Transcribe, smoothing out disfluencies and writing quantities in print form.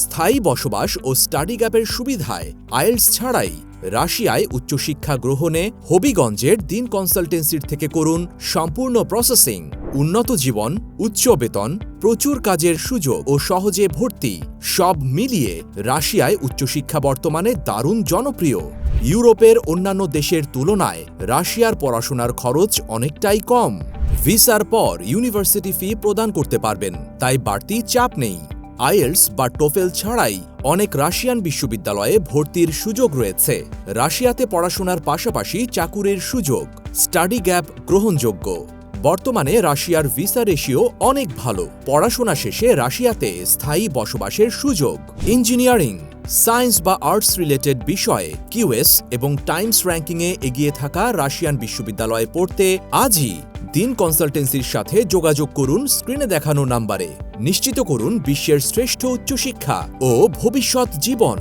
স্থায়ী বসবাস ও স্টাডি গ্যাপের সুবিধায় আইএলটিএস ছাড়াই রাশিয়ায় উচ্চশিক্ষা গ্রহণে হবিগঞ্জের দিন কনসালটেন্সির থেকে করুন সম্পূর্ণ প্রসেসিং। উন্নত জীবন, উচ্চ বেতন, প্রচুর কাজের সুযোগ ও সহজে ভর্তি, সব মিলিয়ে রাশিয়ায় উচ্চশিক্ষা বর্তমানে দারুণ জনপ্রিয়। ইউরোপের অন্যান্য দেশের তুলনায় রাশিয়ার পড়াশোনার খরচ অনেকটাই কম। ভিসার পর ইউনিভার্সিটি ফি প্রদান করতে পারবেন, তাই বাড়তি চাপ নেই। আইএলটিএস বা টোফেল ছাড়াই অনেক রাশিয়ান বিশ্ববিদ্যালয়ে ভর্তির সুযোগ রয়েছে। রাশিয়াতে পড়াশোনার পাশাপাশি চাকুরির সুযোগ, স্টাডি গ্যাপ গ্রহণযোগ্য। বর্তমানে রাশিয়ার ভিসা রেশিও অনেক ভালো। পড়াশোনা শেষে রাশিয়াতে স্থায়ী বসবাসের সুযোগ। ইঞ্জিনিয়ারিং, সায়েন্স বা আর্টস রিলেটেড বিষয়ে কিউএস এবং টাইমস র্যাঙ্কিংয়ে এগিয়ে থাকা রাশিয়ান বিশ্ববিদ্যালয়ে পড়তে আজই দিন কনসালটেন্সির সাথে যোগাযোগ করুন স্ক্রিনে দেখানো নাম্বারে। নিশ্চিত করুন বিশ্বের শ্রেষ্ঠ উচ্চশিক্ষা ও ভবিষ্যৎ জীবন।